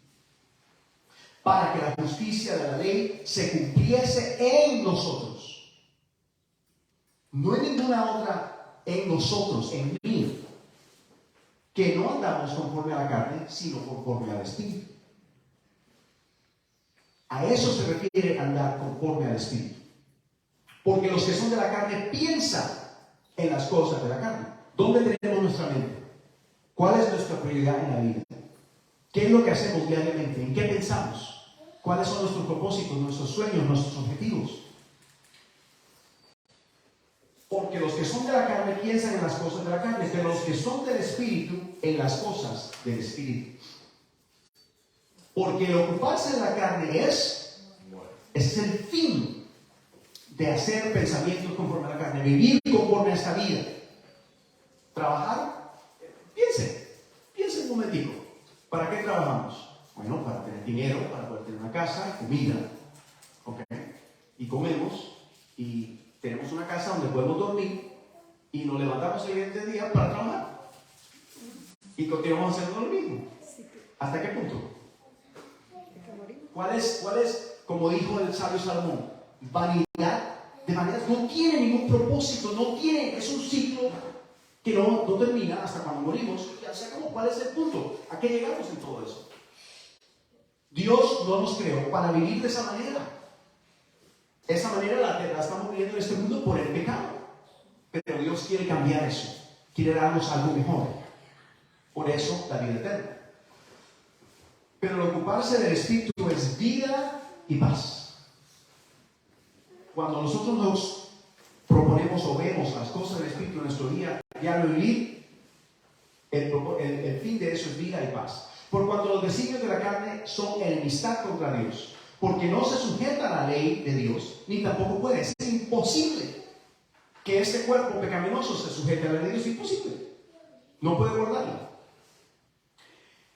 para que la justicia de la ley se cumpliese en nosotros, no en ninguna otra, en nosotros, en mí, que no andamos conforme a la carne, sino conforme al Espíritu. A eso se refiere andar conforme al Espíritu. Porque los que son de la carne piensan en las cosas de la carne. ¿Dónde tenemos nuestra mente? ¿Cuál es nuestra prioridad en la vida? ¿Qué es lo que hacemos diariamente? ¿En qué pensamos? ¿Cuáles son nuestros propósitos, nuestros sueños, nuestros objetivos? Porque los que son de la carne piensan en las cosas de la carne, pero los que son del Espíritu, en las cosas del Espíritu. Porque ocuparse de la carne es el fin de hacer pensamientos conforme a la carne, vivir conforme a esta vida. Trabajar, piense un momentico. ¿Para qué trabajamos? Bueno, para tener dinero, para poder tener una casa, comida, ¿ok? Y comemos, y tenemos una casa donde podemos dormir, y nos levantamos el siguiente día para trabajar. Y continuamos haciendo lo mismo. ¿Hasta qué punto? ¿Cuál es, como dijo el sabio Salomón, vanidad de maneras? No tiene ningún propósito, es un ciclo que no termina hasta cuando morimos. Ya se acabó. ¿Cuál es el punto? ¿A qué llegamos en todo eso? Dios no nos creó para vivir de esa manera. Esa manera la estamos viviendo en este mundo por el pecado. Pero Dios quiere cambiar eso. Quiere darnos algo mejor. Por eso la vida eterna. Pero el ocuparse del Espíritu es vida y paz. Cuando nosotros nos proponemos o vemos las cosas del Espíritu en nuestro día diario vivir, el el fin de eso es vida y paz. Por cuanto los designios de la carne son enemistad contra Dios, porque no se sujeta a la ley de Dios, ni tampoco puede. Es imposible que este cuerpo pecaminoso se sujete a la ley de Dios. Es imposible. No puede guardarla.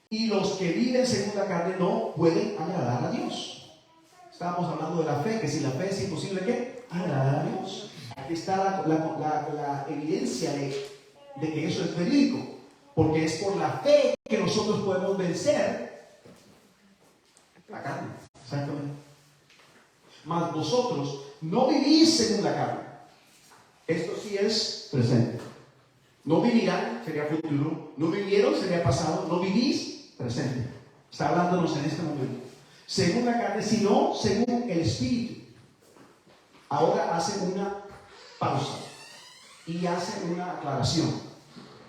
Y los que viven según la carne no pueden agradar a Dios. Estábamos hablando de la fe, que si la fe es imposible, ¿qué? Agradar a Dios. Aquí está la evidencia de que eso es verídico, porque es por la fe que nosotros podemos vencer la carne. Exactamente. Mas vosotros no vivís según la carne. Esto sí es presente. No vivirán, sería futuro. No vivieron, sería pasado. No vivís, presente. Está hablándonos en este momento. Según la carne, sino según el Espíritu. Ahora hace una pausa y hace una aclaración.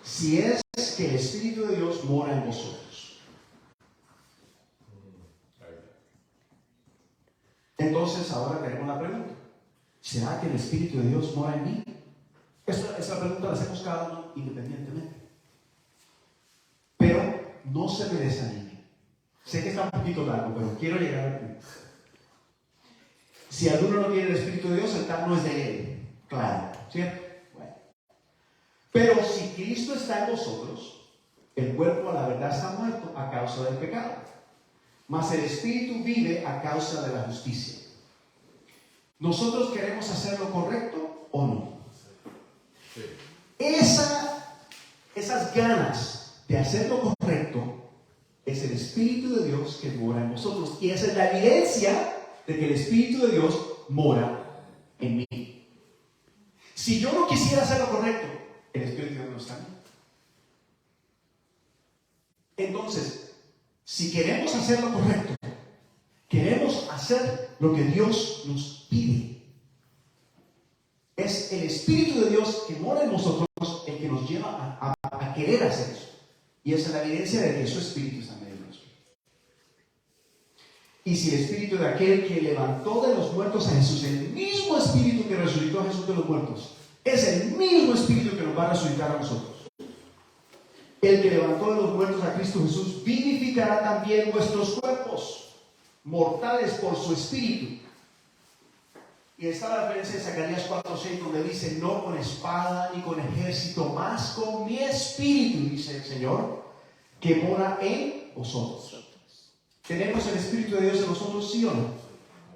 Si es que el Espíritu de Dios mora en vosotros. Entonces ahora tenemos la pregunta. ¿Será que el Espíritu de Dios mora en mí? Esa pregunta la hacemos cada uno independientemente. Pero no se me desanime. Sé que está un poquito largo, pero quiero llegar al punto. Si alguno no tiene el Espíritu de Dios, el tal no es de él. Claro, ¿cierto? Bueno. Pero si Cristo está en vosotros, el cuerpo a la verdad está muerto a causa del pecado, mas el Espíritu vive a causa de la justicia. ¿Nosotros queremos hacer lo correcto o no? Sí. Esas ganas de hacer lo correcto es el Espíritu de Dios que mora en vosotros. Y esa es la evidencia de que el Espíritu de Dios mora en mí. Si yo no quisiera hacer lo correcto, el Espíritu de Dios no está en mí. Entonces, si queremos hacer lo correcto, queremos hacer lo que Dios nos pide, es el Espíritu de Dios que mora en nosotros el que nos lleva a querer hacer eso. Y esa es la evidencia de que su Espíritu está en medio de nosotros. Y si el Espíritu de aquel que levantó de los muertos a Jesús, el mismo Espíritu que resucitó a Jesús de los muertos, es el mismo Espíritu que nos va a resucitar a nosotros. El que levantó de los muertos a Cristo Jesús vivificará también vuestros cuerpos mortales por su Espíritu. Y está la referencia en Zacarías 4:6 donde dice: no con espada ni con ejército, mas con mi Espíritu, dice el Señor, que mora en vosotros. ¿Tenemos el Espíritu de Dios en nosotros, sí o no?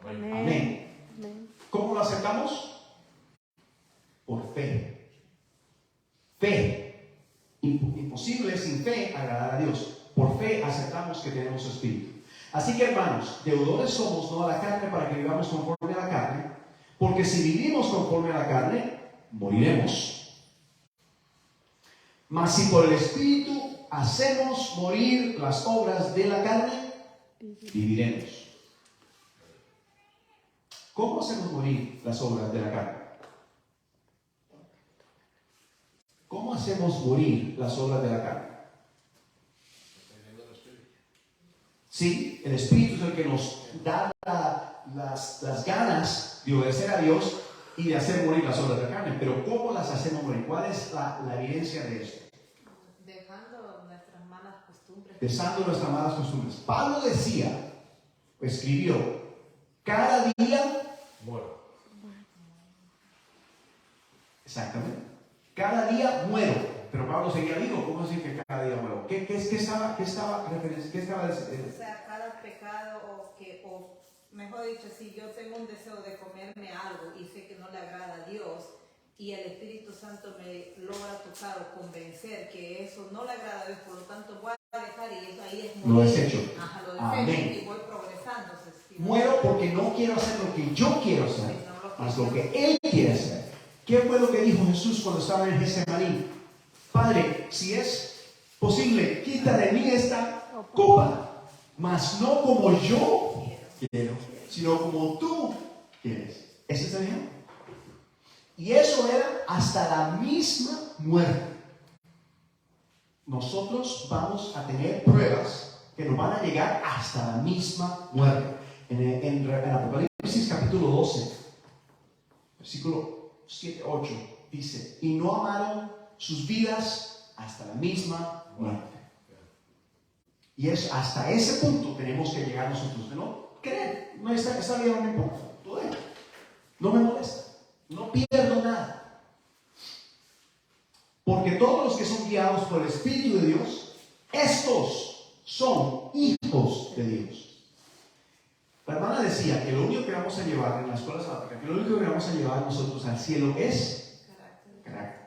Amén. Amén. ¿Cómo lo aceptamos? Por fe. Fe. Imposible sin fe agradar a Dios. Por fe aceptamos que tenemos su Espíritu. Así que, hermanos, deudores somos no a la carne para que vivamos conforme a la carne, porque si vivimos conforme a la carne, moriremos. Mas si por el Espíritu hacemos morir las obras de la carne, viviremos. ¿Cómo hacemos morir las obras de la carne? ¿Cómo hacemos morir las obras de la carne? Sí, el Espíritu es el que nos da las ganas de obedecer a Dios y de hacer morir las obras de la carne. Pero ¿cómo las hacemos morir? ¿Cuál es la evidencia de esto? Dejando nuestras malas costumbres. Dejando nuestras malas costumbres. Pablo decía, escribió, cada día Muero. Exactamente. Cada día muero. Pero Pablo seguía vivo. ¿Cómo decir que cada día muero? ¿Qué estaba O sea, cada pecado o mejor dicho, si yo tengo un deseo de comerme algo y sé que no le agrada a Dios y el Espíritu Santo me logra tocar o convencer que eso no le agrada a Dios, por lo tanto voy a dejar y eso ahí es lo desecho. Ajá, lo Amén. desecho y voy progresando. Muero porque no quiero hacer lo que yo quiero hacer, más lo que Él quiere hacer. ¿Qué fue lo que dijo Jesús cuando estaba en Getsemaní? Padre, si es posible, quita de mí esta copa, mas no como yo quiero, sino como tú quieres. ¿Ese es el ejemplo? Y eso era hasta la misma muerte. Nosotros vamos a tener pruebas que nos van a llegar hasta la misma muerte. En Apocalipsis capítulo 12, versículo 7-8, dice: y no amaron sus vidas hasta la misma muerte. Y es hasta ese punto tenemos que llegar nosotros. De no creer, no, esta vida no me importa, todo eso. No me molesta, no pierdo nada. Porque todos los que son guiados por el Espíritu de Dios, estos son hijos de Dios. La hermana decía que lo único que vamos a llevar en la escuela sabática, que lo único que vamos a llevar nosotros al cielo es carácter.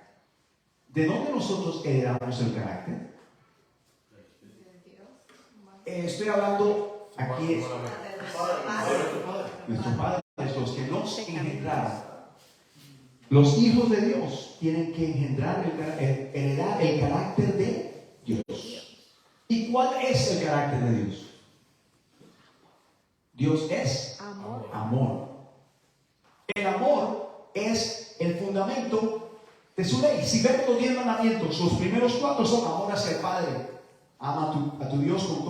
¿De dónde nosotros heredamos el carácter? Estoy hablando aquí de nuestros padres, los que nos engendraron. Los hijos de Dios tienen que heredar el carácter de Dios. ¿Y cuál es el carácter de Dios? Dios es amor. El amor es el fundamento de su ley. Si vemos los 10 mandamientos, los primeros 4 son amor hacia el Padre. Ama a tu Dios con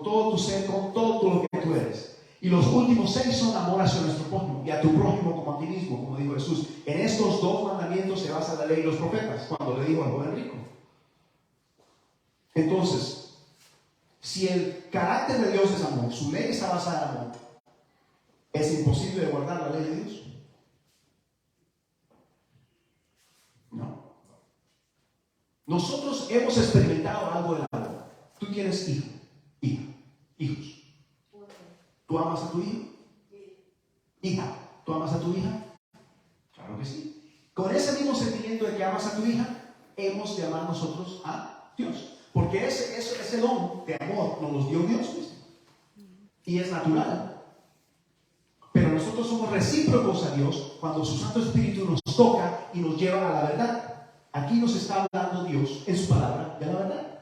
todo tu ser, con todo lo que tú eres. Y los últimos 6 son amor hacia nuestro prójimo y a tu prójimo como a ti mismo, como dijo Jesús. En estos 2 mandamientos se basa la ley y los profetas, cuando le dijo al joven rico. Entonces, si el carácter de Dios es amor, su ley está basada en amor, ¿es imposible de guardar la ley de Dios? No. Nosotros hemos experimentado algo del amor. Tú tienes hijos. ¿Tú amas a tu hijo? Hija, ¿tú amas a tu hija? Claro que sí. Con ese mismo sentimiento de que amas a tu hija, hemos de amar nosotros a Dios. Porque ese don de amor nos lo dio Dios mismo. Y es natural. Pero nosotros somos recíprocos a Dios cuando su Santo Espíritu nos toca y nos lleva a la verdad. Aquí nos está hablando Dios en su palabra de la verdad.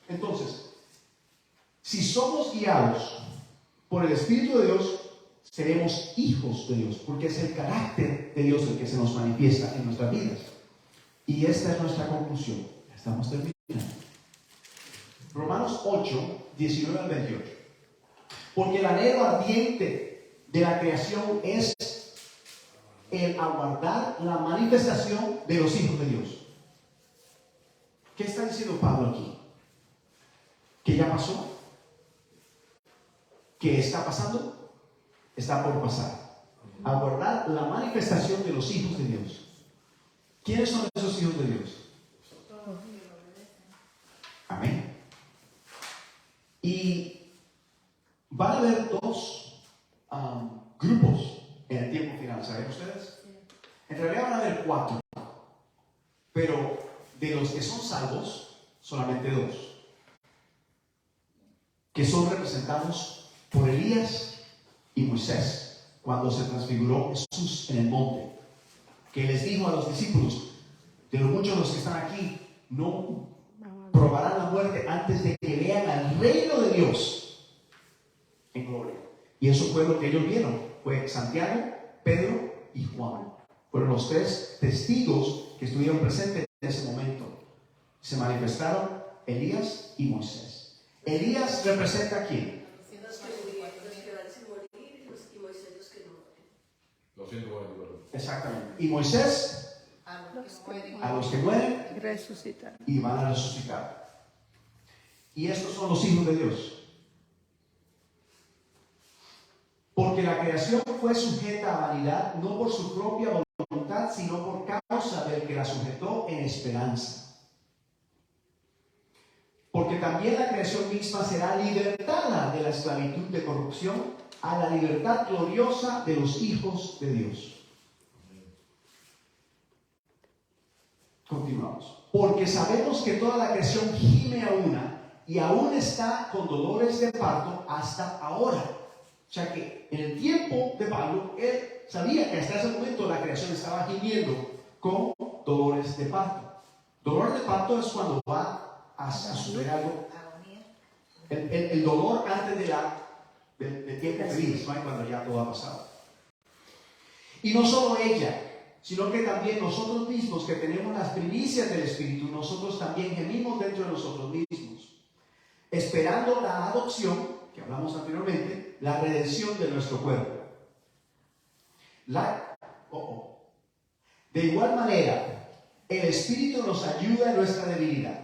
Entonces, si somos guiados por el Espíritu de Dios, seremos hijos de Dios, porque es el carácter de Dios el que se nos manifiesta en nuestras vidas. Y esta es nuestra conclusión. Ya estamos terminando. Romanos 8, 19 al 28. Porque el anhelo ardiente de la creación es el aguardar la manifestación de los hijos de Dios. ¿Qué está diciendo Pablo aquí? ¿Que ya pasó? ¿Qué está pasando? Está por pasar. Aguardar la manifestación de los hijos de Dios. ¿Quiénes son esos hijos de Dios? Amén. Y van a haber 2 grupos en el tiempo final, ¿saben ustedes? En realidad van a haber 4, pero de los que son salvos, solamente 2, que son representados por Elías y Moisés, cuando se transfiguró Jesús en el monte, que les dijo a los discípulos: de los muchos de los que están aquí, no probarán la muerte antes de que vean al reino de Dios en gloria. Y eso fue lo que ellos vieron. Fue Santiago, Pedro y Juan. Fueron los 3 testigos que estuvieron presentes en ese momento. Se manifestaron Elías y Moisés. Elías representa ¿a quién? Exactamente. Y Moisés a los que mueren Resucitar. y van a resucitar. Y estos son los hijos de Dios. Porque la creación fue sujeta a vanidad, no por su propia voluntad, sino por causa del que la sujetó en esperanza. Porque también la creación misma será libertada de la esclavitud de corrupción a la libertad gloriosa de los hijos de Dios. Continuamos. Porque sabemos que toda la creación gime a una y aún está con dolores de parto hasta ahora. O sea que en el tiempo de Pablo, él sabía que hasta ese momento la creación estaba gimiendo con dolores de parto. Dolor de parto es cuando va a suceder algo. El dolor antes del tiempo feliz, ¿no? Cuando ya todo ha pasado. Y no solo ella, sino que también nosotros mismos que tenemos las primicias del Espíritu, nosotros también gemimos dentro de nosotros mismos, esperando la adopción, que hablamos anteriormente, la redención de nuestro cuerpo. De igual manera, el Espíritu nos ayuda en nuestra debilidad.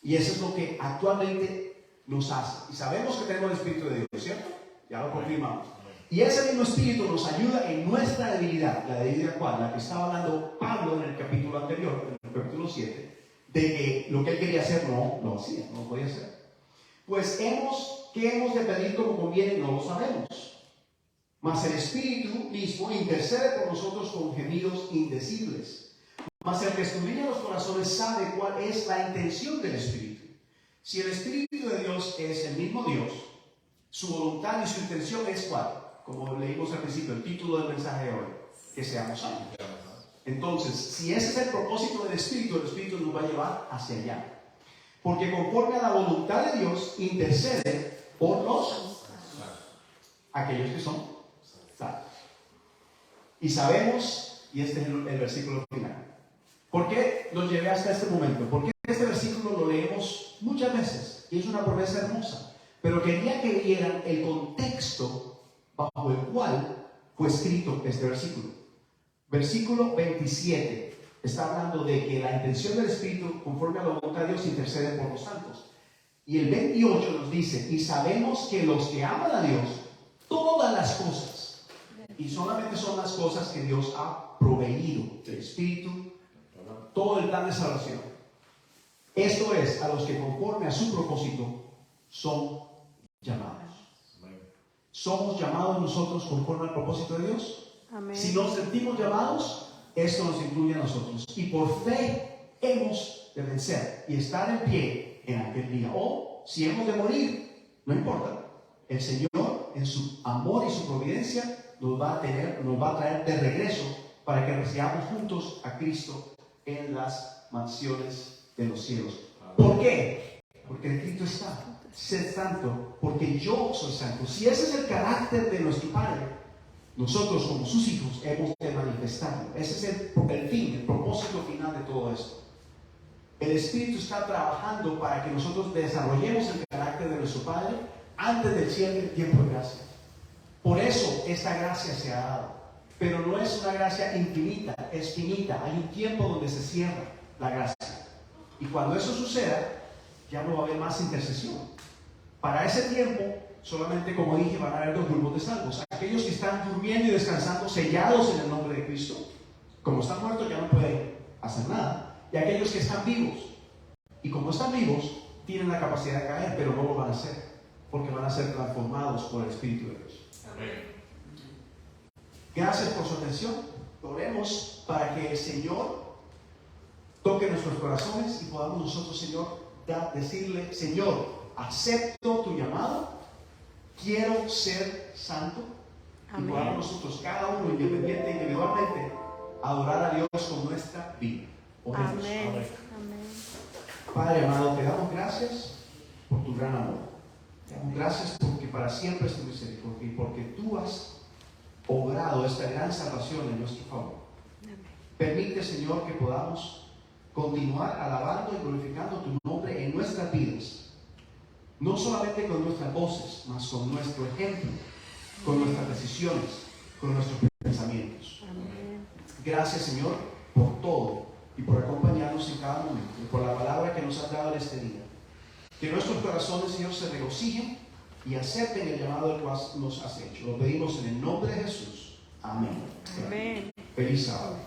Y eso es lo que actualmente nos hace. Y sabemos que tenemos el Espíritu de Dios, ¿cierto? Ya lo confirmamos. Y ese mismo Espíritu nos ayuda en nuestra debilidad. ¿La debilidad cuál? La que estaba hablando Pablo en el capítulo anterior, en el capítulo 7, de que lo que él quería hacer no lo hacía, no lo podía hacer. Pues ¿qué hemos de pedir como conviene? No lo sabemos. Mas el Espíritu mismo intercede por nosotros con gemidos indecibles. Mas el que escudriña los corazones sabe cuál es la intención del Espíritu. Si el Espíritu de Dios es el mismo Dios, su voluntad y su intención es ¿cuál? Como leímos al principio, el título del mensaje de hoy, que seamos santos. Entonces, si ese es el propósito del Espíritu, el Espíritu nos va a llevar hacia allá. Porque conforme a la voluntad de Dios, intercede por aquellos que son salvos. Y sabemos, y este es el versículo final. ¿Por qué los llevé hasta este momento? Porque este versículo lo leemos muchas veces y es una promesa hermosa. Pero quería que vieran el contexto bajo el cual fue escrito este versículo. Versículo 27 está hablando de que la intención del Espíritu, conforme a la voluntad de Dios, intercede por los santos. Y el 28 nos dice, y sabemos que los que aman a Dios, todas las cosas, y solamente son las cosas que Dios ha proveído, el Espíritu, todo el plan de salvación. Esto es, a los que conforme a su propósito son llamados. ¿Somos llamados nosotros conforme al propósito de Dios? Amén. Si nos sentimos llamados, esto nos incluye a nosotros. Y por fe hemos de vencer y estar en pie en aquel día. O si hemos de morir, no importa. El Señor, en su amor y su providencia, nos va a traer de regreso para que recibamos juntos a Cristo en las mansiones de los cielos. ¿Por qué? Porque el Cristo está. Sed santo, porque yo soy santo. Si ese es el carácter de nuestro Padre, nosotros como sus hijos hemos de manifestarlo. Ese es el fin, el propósito final de todo esto. El Espíritu está trabajando para que nosotros desarrollemos el carácter de nuestro Padre antes del cierre del tiempo de gracia. Por eso esta gracia se ha dado. Pero no es una gracia infinita, es finita. Hay un tiempo donde se cierra la gracia. Y cuando eso suceda, ya no va a haber más intercesión. Para ese tiempo, solamente como dije, van a haber dos grupos de salvos. Aquellos que están durmiendo y descansando, sellados en el nombre de Cristo. Como están muertos ya no pueden hacer nada. Y aquellos que están vivos. Y como están vivos, tienen la capacidad de caer, pero no lo van a hacer. Porque van a ser transformados por el Espíritu de Dios. Amén. Gracias por su atención. Oremos para que el Señor toque nuestros corazones y podamos nosotros, Señor, decirle, Señor, acepto tu llamado, quiero ser santo. Amén. Y podamos nosotros, cada uno independiente, individualmente, adorar a Dios con nuestra vida. Oremos. Amén. Amén. Amén. Padre amado, te damos gracias por tu gran amor. Te damos gracias porque para siempre es tu misericordia y porque tú has obrado esta gran salvación en nuestro favor. Permite, Señor, que podamos continuar alabando y glorificando tu nombre en nuestras vidas. No solamente con nuestras voces, mas con nuestro ejemplo, con nuestras decisiones, con nuestros pensamientos. Amén. Gracias, Señor, por todo y por acompañarnos en cada momento y por la palabra que nos has dado en este día. Que nuestros corazones, Señor, se regocijen y acepten el llamado del cual nos has hecho. Lo pedimos en el nombre de Jesús. Amén. Amén. Feliz sábado.